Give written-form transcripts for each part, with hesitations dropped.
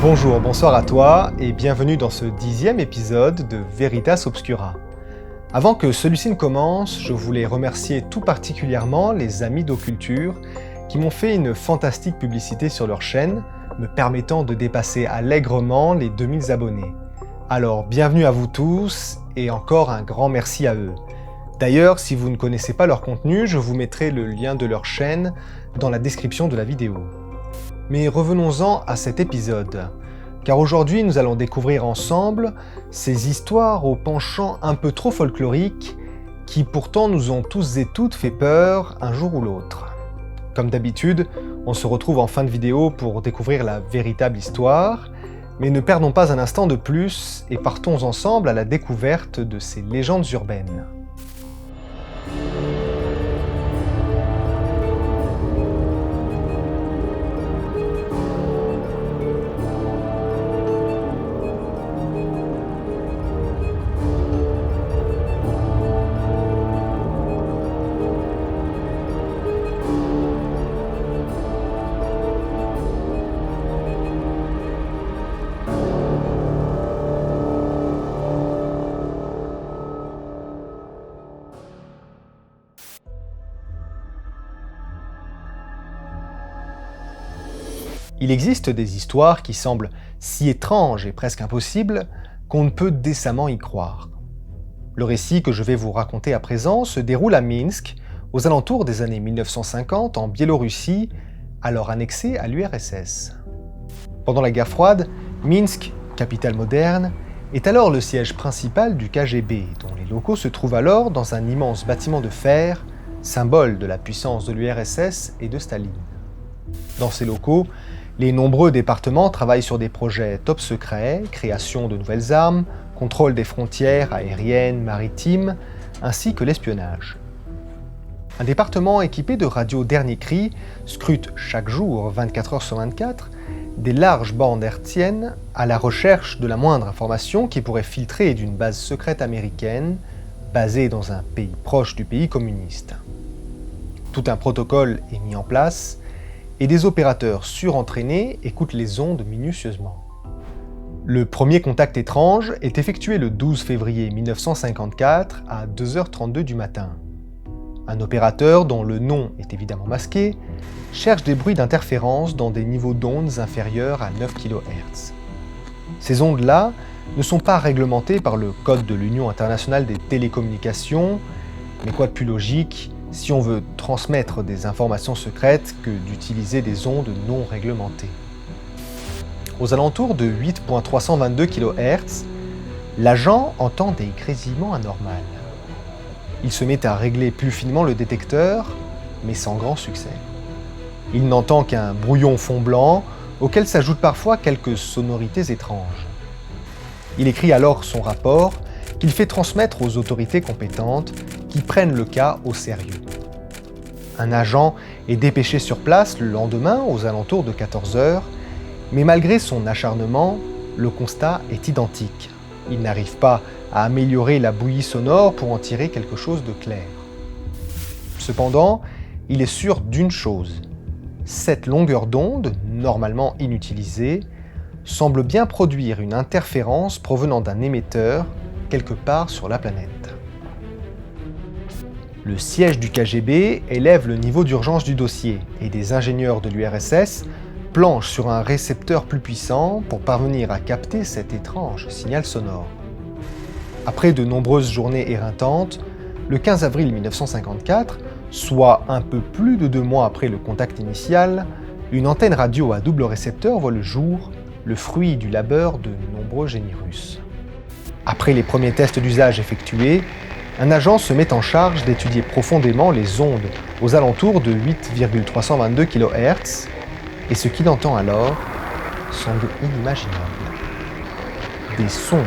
Bonjour, bonsoir à toi et bienvenue dans ce 10e épisode de Veritas Obscura. Avant que celui-ci ne commence, je voulais remercier tout particulièrement les amis d'Occulture qui m'ont fait une fantastique publicité sur leur chaîne, me permettant de dépasser allègrement les 2000 abonnés. Alors bienvenue à vous tous et encore un grand merci à eux. D'ailleurs, si vous ne connaissez pas leur contenu, je vous mettrai le lien de leur chaîne dans la description de la vidéo. Mais revenons-en à cet épisode, car aujourd'hui nous allons découvrir ensemble ces histoires au penchant un peu trop folklorique qui pourtant nous ont tous et toutes fait peur un jour ou l'autre. Comme d'habitude, on se retrouve en fin de vidéo pour découvrir la véritable histoire, mais ne perdons pas un instant de plus et partons ensemble à la découverte de ces légendes urbaines. Il existe des histoires qui semblent si étranges et presque impossibles qu'on ne peut décemment y croire. Le récit que je vais vous raconter à présent se déroule à Minsk, aux alentours des années 1950 en Biélorussie, alors annexée à l'URSS. Pendant la guerre froide, Minsk, capitale moderne, est alors le siège principal du KGB, dont les locaux se trouvent alors dans un immense bâtiment de fer, symbole de la puissance de l'URSS et de Staline. Dans ces locaux, les nombreux départements travaillent sur des projets top secrets, création de nouvelles armes, contrôle des frontières aériennes, maritimes, ainsi que l'espionnage. Un département équipé de radios dernier cri scrute chaque jour, 24 heures sur 24, des larges bandes hertziennes à la recherche de la moindre information qui pourrait filtrer d'une base secrète américaine, basée dans un pays proche du pays communiste. Tout un protocole est mis en place, et des opérateurs surentraînés écoutent les ondes minutieusement. Le premier contact étrange est effectué le 12 février 1954 à 2h32 du matin. Un opérateur, dont le nom est évidemment masqué, cherche des bruits d'interférence dans des niveaux d'ondes inférieurs à 9 kHz. Ces ondes-là ne sont pas réglementées par le Code de l'Union internationale des télécommunications, mais quoi de plus logique si on veut transmettre des informations secrètes que d'utiliser des ondes non réglementées. Aux alentours de 8.322 kHz, l'agent entend des grésillements anormaux. Il se met à régler plus finement le détecteur, mais sans grand succès. Il n'entend qu'un brouillon fond blanc, auquel s'ajoutent parfois quelques sonorités étranges. Il écrit alors son rapport, qu'il fait transmettre aux autorités compétentes, qui prennent le cas au sérieux. Un agent est dépêché sur place le lendemain aux alentours de 14 heures, mais malgré son acharnement, le constat est identique. Il n'arrive pas à améliorer la bouillie sonore pour en tirer quelque chose de clair. Cependant, il est sûr d'une chose. Cette longueur d'onde, normalement inutilisée, semble bien produire une interférence provenant d'un émetteur quelque part sur la planète. Le siège du KGB élève le niveau d'urgence du dossier et des ingénieurs de l'URSS planchent sur un récepteur plus puissant pour parvenir à capter cet étrange signal sonore. Après de nombreuses journées éreintantes, le 15 avril 1954, soit un peu plus de 2 mois après le contact initial, une antenne radio à double récepteur voit le jour, le fruit du labeur de nombreux génies russes. Après les premiers tests d'usage effectués, un agent se met en charge d'étudier profondément les ondes aux alentours de 8,322 kHz, et ce qu'il entend alors semble inimaginable. Des sons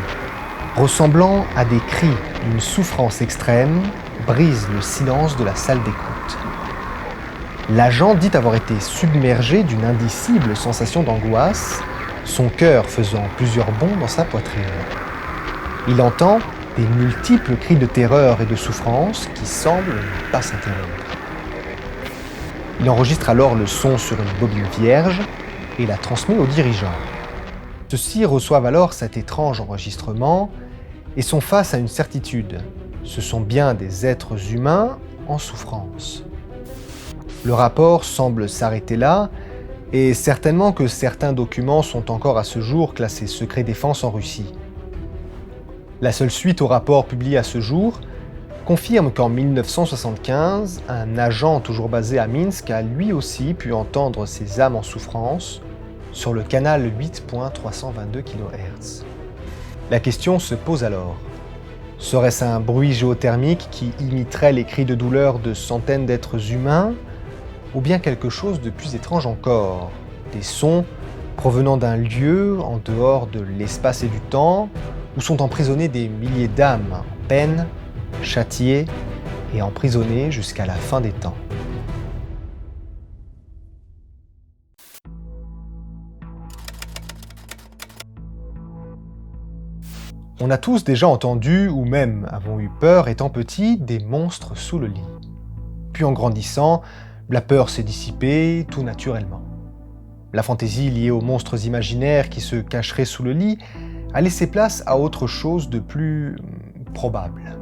ressemblant à des cris d'une souffrance extrême brisent le silence de la salle d'écoute. L'agent dit avoir été submergé d'une indicible sensation d'angoisse, son cœur faisant plusieurs bonds dans sa poitrine. Il entend des multiples cris de terreur et de souffrance qui semblent ne pas s'interrompre. Il enregistre alors le son sur une bobine vierge et la transmet au dirigeant. Ceux-ci reçoivent alors cet étrange enregistrement et sont face à une certitude. Ce sont bien des êtres humains en souffrance. Le rapport semble s'arrêter là, et certainement que certains documents sont encore à ce jour classés secret défense en Russie. La seule suite au rapport publié à ce jour confirme qu'en 1975, un agent toujours basé à Minsk a lui aussi pu entendre ces âmes en souffrance sur le canal 8.322 kHz. La question se pose alors. Serait-ce un bruit géothermique qui imiterait les cris de douleur de centaines d'êtres humains, ou bien quelque chose de plus étrange encore, des sons provenant d'un lieu en dehors de l'espace et du temps, où sont emprisonnés des milliers d'âmes en peine, châtiées et emprisonnées jusqu'à la fin des temps. On a tous déjà entendu, ou même avons eu peur étant petit, des monstres sous le lit. Puis en grandissant, la peur s'est dissipée tout naturellement. La fantaisie liée aux monstres imaginaires qui se cacheraient sous le lit a laissé place à autre chose de plus probable.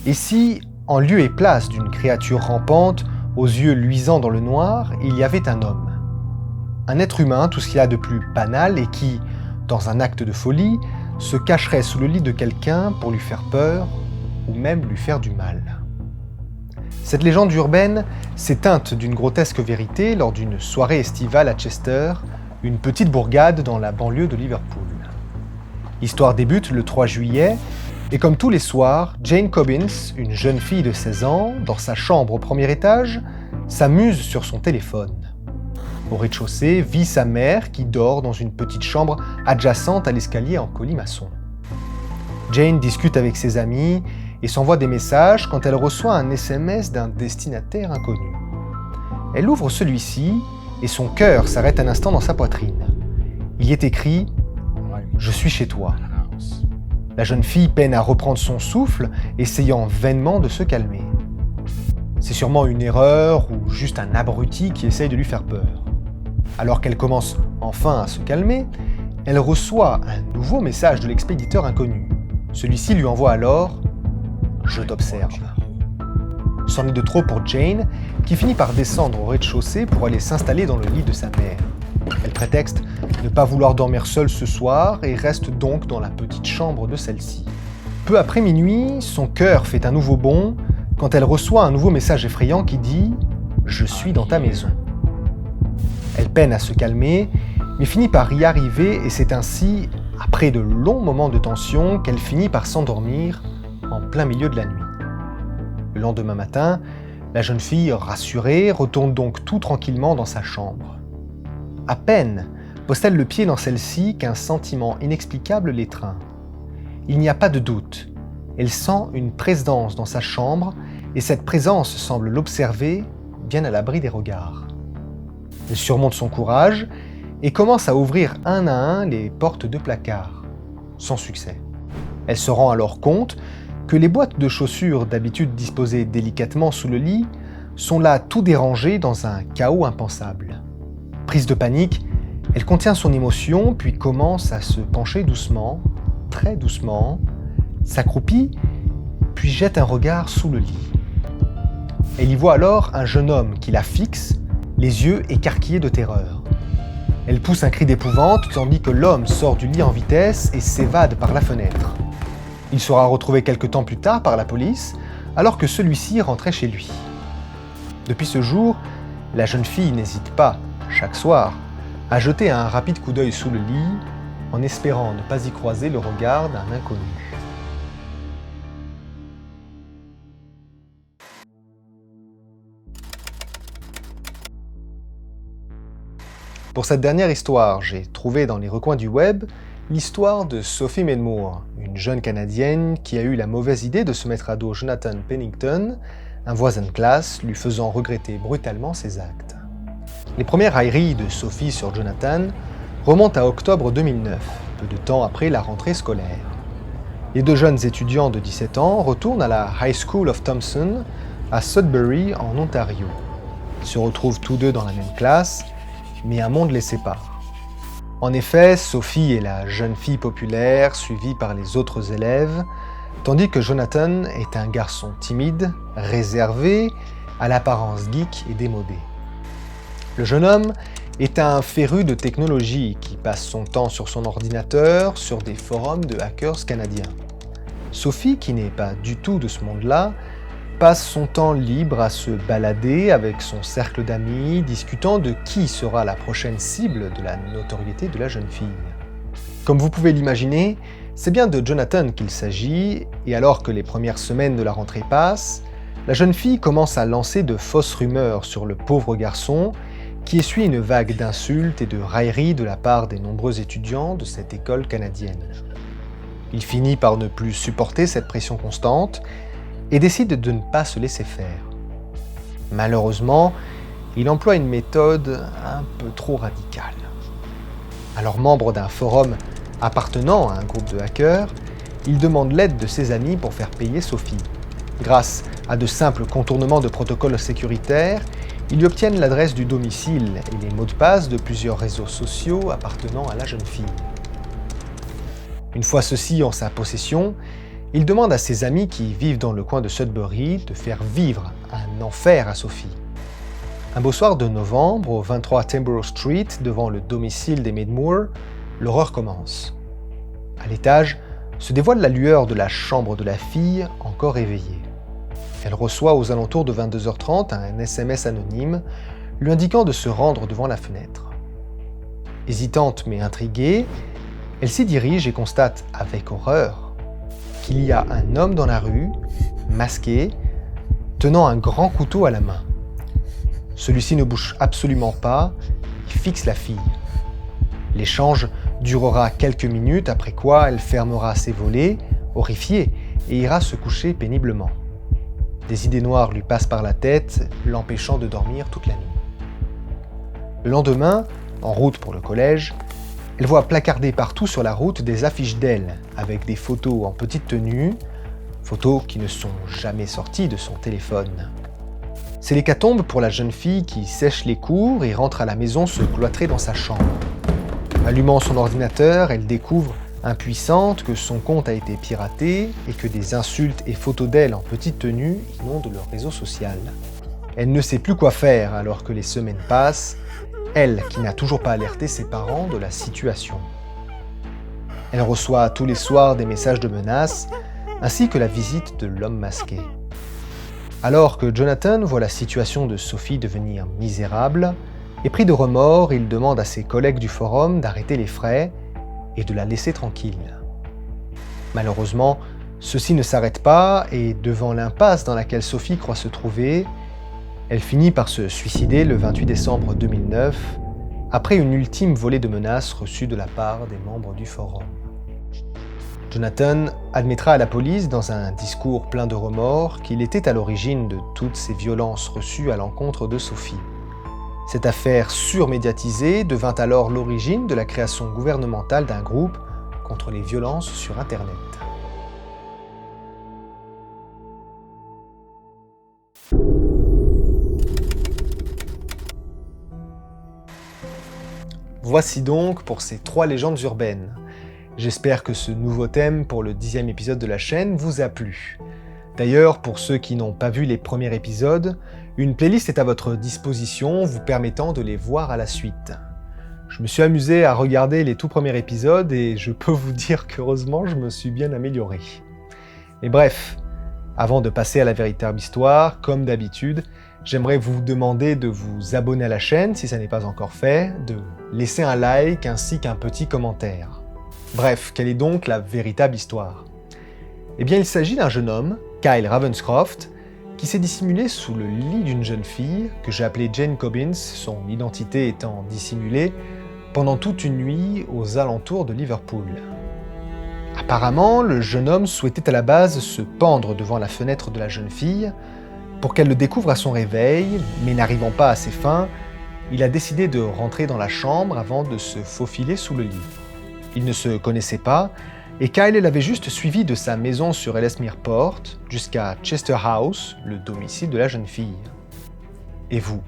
Et si, en lieu et place d'une créature rampante, aux yeux luisants dans le noir, il y avait un homme? Un être humain, tout ce qu'il y a de plus banal et qui, dans un acte de folie, se cacherait sous le lit de quelqu'un pour lui faire peur ou même lui faire du mal. Cette légende urbaine s'est teinte d'une grotesque vérité lors d'une soirée estivale à Chester, une petite bourgade dans la banlieue de Liverpool. L'histoire débute le 3 juillet, et comme tous les soirs, Jane Cobbins, une jeune fille de 16 ans, dans sa chambre au premier étage, s'amuse sur son téléphone. Au rez-de-chaussée vit sa mère qui dort dans une petite chambre adjacente à l'escalier en colimaçon. Jane discute avec ses amis et s'envoie des messages quand elle reçoit un SMS d'un destinataire inconnu. Elle ouvre celui-ci et son cœur s'arrête un instant dans sa poitrine. Il y est écrit « Je suis chez toi ». La jeune fille peine à reprendre son souffle, essayant vainement de se calmer. C'est sûrement une erreur ou juste un abruti qui essaye de lui faire peur. Alors qu'elle commence enfin à se calmer, elle reçoit un nouveau message de l'expéditeur inconnu. Celui-ci lui envoie alors « Je t'observe ». C'en est de trop pour Jane, qui finit par descendre au rez-de-chaussée pour aller s'installer dans le lit de sa mère. Elle prétexte ne pas vouloir dormir seule ce soir et reste donc dans la petite chambre de celle-ci. Peu après minuit, son cœur fait un nouveau bond quand elle reçoit un nouveau message effrayant qui dit « Je suis dans ta maison ». Elle peine à se calmer, mais finit par y arriver et c'est ainsi, après de longs moments de tension, qu'elle finit par s'endormir en plein milieu de la nuit. Le lendemain matin, la jeune fille, rassurée, retourne donc tout tranquillement dans sa chambre. À peine pose-t-elle le pied dans celle-ci qu'un sentiment inexplicable l'étreint. Il n'y a pas de doute, elle sent une présence dans sa chambre et cette présence semble l'observer bien à l'abri des regards. Elle surmonte son courage et commence à ouvrir un à un les portes de placard, sans succès. Elle se rend alors compte que les boîtes de chaussures d'habitude disposées délicatement sous le lit sont là tout dérangées dans un chaos impensable. Prise de panique, elle contient son émotion puis commence à se pencher doucement, très doucement, s'accroupit puis jette un regard sous le lit. Elle y voit alors un jeune homme qui la fixe, les yeux écarquillés de terreur. Elle pousse un cri d'épouvante tandis que l'homme sort du lit en vitesse et s'évade par la fenêtre. Il sera retrouvé quelque temps plus tard par la police, alors que celui-ci rentrait chez lui. Depuis ce jour, la jeune fille n'hésite pas, chaque soir, à jeter un rapide coup d'œil sous le lit, en espérant ne pas y croiser le regard d'un inconnu. Pour cette dernière histoire, j'ai trouvé dans les recoins du web l'histoire de Sophie Medmoor, une jeune Canadienne qui a eu la mauvaise idée de se mettre à dos Jonathan Pennington, un voisin de classe, lui faisant regretter brutalement ses actes. Les premières railleries de Sophie sur Jonathan remontent à octobre 2009, peu de temps après la rentrée scolaire. Les deux jeunes étudiants de 17 ans retournent à la High School of Thompson, à Sudbury, en Ontario. Ils se retrouvent tous deux dans la même classe, mais un monde les sépare. En effet, Sophie est la jeune fille populaire suivie par les autres élèves, tandis que Jonathan est un garçon timide, réservé, à l'apparence geek et démodé. Le jeune homme est un féru de technologie qui passe son temps sur son ordinateur sur des forums de hackers canadiens. Sophie, qui n'est pas du tout de ce monde-là, passe son temps libre à se balader avec son cercle d'amis, discutant de qui sera la prochaine cible de la notoriété de la jeune fille. Comme vous pouvez l'imaginer, c'est bien de Jonathan qu'il s'agit, et alors que les premières semaines de la rentrée passent, la jeune fille commence à lancer de fausses rumeurs sur le pauvre garçon, qui essuie une vague d'insultes et de railleries de la part des nombreux étudiants de cette école canadienne. Il finit par ne plus supporter cette pression constante, et décide de ne pas se laisser faire. Malheureusement, il emploie une méthode un peu trop radicale. Alors membre d'un forum appartenant à un groupe de hackers, il demande l'aide de ses amis pour faire payer Sophie. Grâce à de simples contournements de protocoles sécuritaires, ils obtiennent l'adresse du domicile et les mots de passe de plusieurs réseaux sociaux appartenant à la jeune fille. Une fois ceci en sa possession, il demande à ses amis qui vivent dans le coin de Sudbury de faire vivre un enfer à Sophie. Un beau soir de novembre, au 23 Timborough Street, devant le domicile des Midmoor, l'horreur commence. À l'étage, se dévoile la lueur de la chambre de la fille, encore éveillée. Elle reçoit aux alentours de 22h30 un SMS anonyme, lui indiquant de se rendre devant la fenêtre. Hésitante mais intriguée, elle s'y dirige et constate avec horreur qu'il y a un homme dans la rue, masqué, tenant un grand couteau à la main. Celui-ci ne bouge absolument pas, il fixe la fille. L'échange durera quelques minutes, après quoi elle fermera ses volets, horrifiée, et ira se coucher péniblement. Des idées noires lui passent par la tête, l'empêchant de dormir toute la nuit. Le lendemain, en route pour le collège, elle voit placardées partout sur la route des affiches d'elle, avec des photos en petite tenue, photos qui ne sont jamais sorties de son téléphone. C'est l'hécatombe pour la jeune fille qui sèche les cours et rentre à la maison se cloîtrer dans sa chambre. Allumant son ordinateur, elle découvre, impuissante, que son compte a été piraté et que des insultes et photos d'elle en petite tenue inondent leur réseau social. Elle ne sait plus quoi faire alors que les semaines passent, elle qui n'a toujours pas alerté ses parents de la situation. Elle reçoit tous les soirs des messages de menaces, ainsi que la visite de l'homme masqué. Alors que Jonathan voit la situation de Sophie devenir misérable, et pris de remords, il demande à ses collègues du forum d'arrêter les frais et de la laisser tranquille. Malheureusement, ceci ne s'arrête pas, et devant l'impasse dans laquelle Sophie croit se trouver, elle finit par se suicider le 28 décembre 2009, après une ultime volée de menaces reçues de la part des membres du forum. Jonathan admettra à la police, dans un discours plein de remords, qu'il était à l'origine de toutes ces violences reçues à l'encontre de Sophie. Cette affaire surmédiatisée devint alors l'origine de la création gouvernementale d'un groupe contre les violences sur Internet. Voici donc pour ces 3 légendes urbaines. J'espère que ce nouveau thème pour le 10e épisode de la chaîne vous a plu. D'ailleurs, pour ceux qui n'ont pas vu les premiers épisodes, une playlist est à votre disposition vous permettant de les voir à la suite. Je me suis amusé à regarder les tout premiers épisodes et je peux vous dire qu'heureusement je me suis bien amélioré. Mais bref, avant de passer à la véritable histoire, comme d'habitude, j'aimerais vous demander de vous abonner à la chaîne si ça n'est pas encore fait, de laisser un like ainsi qu'un petit commentaire. Bref, quelle est donc la véritable histoire ? Eh bien, il s'agit d'un jeune homme, Kyle Ravenscroft, qui s'est dissimulé sous le lit d'une jeune fille, que j'ai appelée Jane Cobbins, son identité étant dissimulée, pendant toute une nuit aux alentours de Liverpool. Apparemment, le jeune homme souhaitait à la base se pendre devant la fenêtre de la jeune fille pour qu'elle le découvre à son réveil, mais n'arrivant pas à ses fins, il a décidé de rentrer dans la chambre avant de se faufiler sous le lit. Ils ne se connaissaient pas, et Kyle l'avait juste suivi de sa maison sur Ellesmere Port jusqu'à Chester House, le domicile de la jeune fille. Et vous,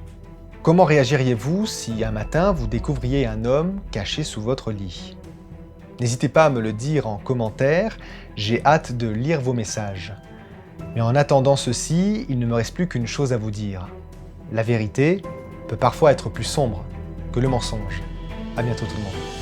Comment réagiriez-vous si un matin vous découvriez un homme caché sous votre lit? N'hésitez pas à me le dire en commentaire, j'ai hâte de lire vos messages. Mais en attendant ceci, il ne me reste plus qu'une chose à vous dire. La vérité peut parfois être plus sombre que le mensonge. À bientôt tout le monde.